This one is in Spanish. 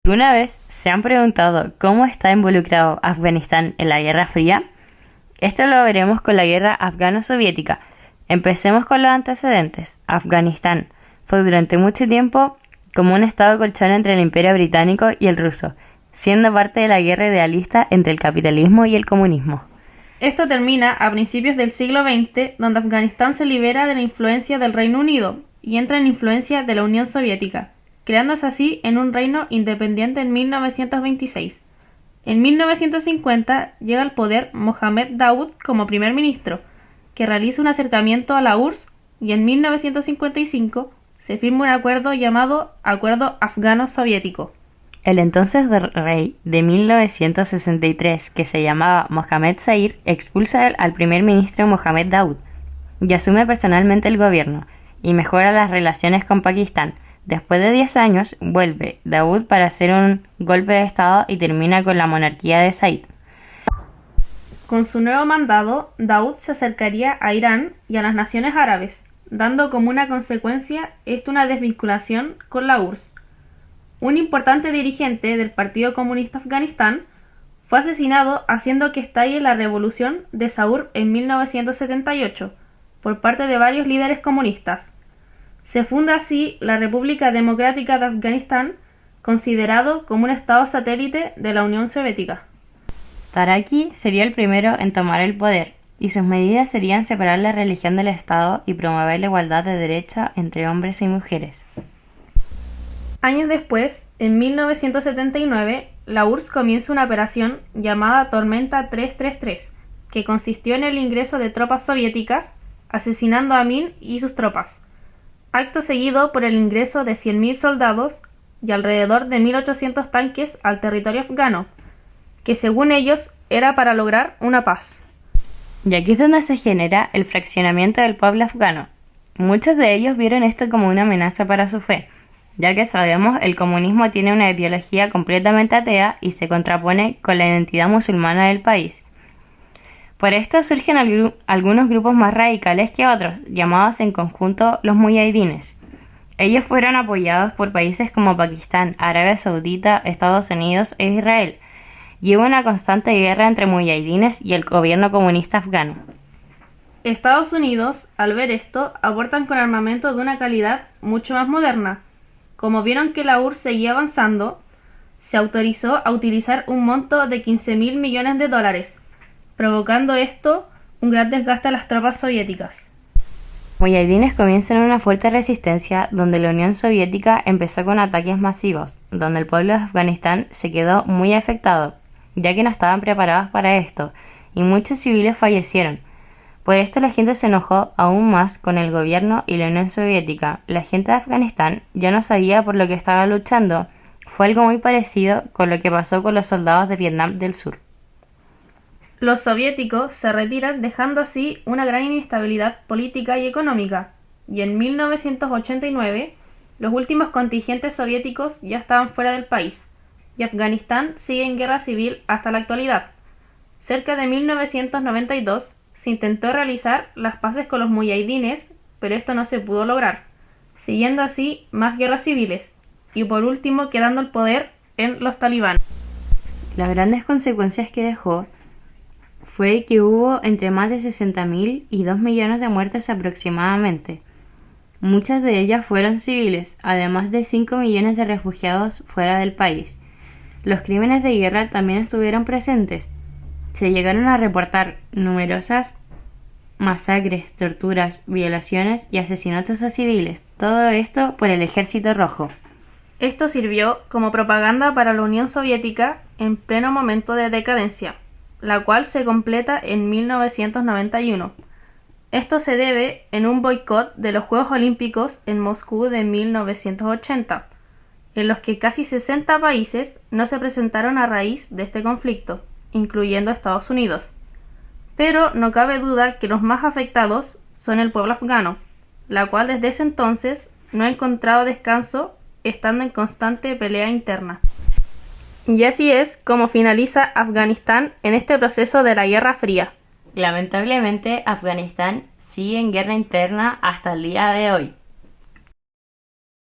¿Alguna vez se han preguntado cómo está involucrado Afganistán en la Guerra Fría? Esto lo veremos con la guerra afgano-soviética. Empecemos con los antecedentes. Afganistán fue durante mucho tiempo como un estado colchón entre el Imperio Británico y el ruso, siendo parte de la guerra idealista entre el capitalismo y el comunismo. Esto termina a principios del siglo XX, donde Afganistán se libera de la influencia del Reino Unido y entra en influencia de la Unión Soviética, creándose así en un reino independiente en 1926. En 1950 llega al poder Mohammed Daoud como primer ministro, que realiza un acercamiento a la URSS, y en 1955 se firma un acuerdo llamado Acuerdo Afgano-Soviético. El entonces rey de 1963, que se llamaba Mohammed Zahir, expulsa al primer ministro Mohammed Daoud y asume personalmente el gobierno y mejora las relaciones con Pakistán. Después de 10 años, vuelve Daoud para hacer un golpe de estado y termina con la monarquía de Said. Con su nuevo mandado, Daoud se acercaría a Irán y a las naciones árabes, dando como una consecuencia una desvinculación con la URSS. Un importante dirigente del Partido Comunista Afganistán fue asesinado, haciendo que estalle la revolución de Saur en 1978 por parte de varios líderes comunistas. Se funda así la República Democrática de Afganistán, considerado como un estado satélite de la Unión Soviética. Taraki sería el primero en tomar el poder, y sus medidas serían separar la religión del Estado y promover la igualdad de derechos entre hombres y mujeres. Años después, en 1979, la URSS comienza una operación llamada Tormenta 333, que consistió en el ingreso de tropas soviéticas, asesinando a Amin y sus tropas. Acto seguido por el ingreso de 100.000 soldados y alrededor de 1.800 tanques al territorio afgano, que según ellos era para lograr una paz. Y aquí es donde se genera el fraccionamiento del pueblo afgano. Muchos de ellos vieron esto como una amenaza para su fe, ya que sabemos el comunismo tiene una ideología completamente atea y se contrapone con la identidad musulmana del país. Por esto surgen algunos grupos más radicales que otros, llamados en conjunto los muyahidines. Ellos fueron apoyados por países como Pakistán, Arabia Saudita, Estados Unidos e Israel, y hubo una constante guerra entre muyahidines y el gobierno comunista afgano. Estados Unidos, al ver esto, aportan con armamento de una calidad mucho más moderna. Como vieron que la URSS seguía avanzando, se autorizó a utilizar un monto de $15.000 millones, provocando esto un gran desgaste a las tropas soviéticas. Los muyahidines comienzan una fuerte resistencia donde la Unión Soviética empezó con ataques masivos, donde el pueblo de Afganistán se quedó muy afectado, ya que no estaban preparados para esto, y muchos civiles fallecieron. Por esto la gente se enojó aún más con el gobierno y la Unión Soviética. La gente de Afganistán ya no sabía por lo que estaba luchando. Fue algo muy parecido con lo que pasó con los soldados de Vietnam del Sur. Los soviéticos se retiran, dejando así una gran inestabilidad política y económica, y en 1989 los últimos contingentes soviéticos ya estaban fuera del país, y Afganistán sigue en guerra civil hasta la actualidad. Cerca de 1992 se intentó realizar las paces con los muyahidines, pero esto no se pudo lograr, siguiendo así más guerras civiles, y por último quedando el poder en los talibanes. Las grandes consecuencias que dejó fue que hubo entre más de 60.000 y 2 millones de muertes aproximadamente. Muchas de ellas fueron civiles, además de 5 millones de refugiados fuera del país. Los crímenes de guerra también estuvieron presentes. Se llegaron a reportar numerosas masacres, torturas, violaciones y asesinatos a civiles, todo esto por el Ejército Rojo. Esto sirvió como propaganda para la Unión Soviética en pleno momento de decadencia, la cual se completa en 1991. Esto se debe en un boicot de los Juegos Olímpicos en Moscú de 1980, en los que casi 60 países no se presentaron a raíz de este conflicto, incluyendo Estados Unidos. Pero no cabe duda que los más afectados son el pueblo afgano, la cual desde ese entonces no ha encontrado descanso, estando en constante pelea interna. Y así es como finaliza Afganistán en este proceso de la Guerra Fría. Lamentablemente, Afganistán sigue en guerra interna hasta el día de hoy.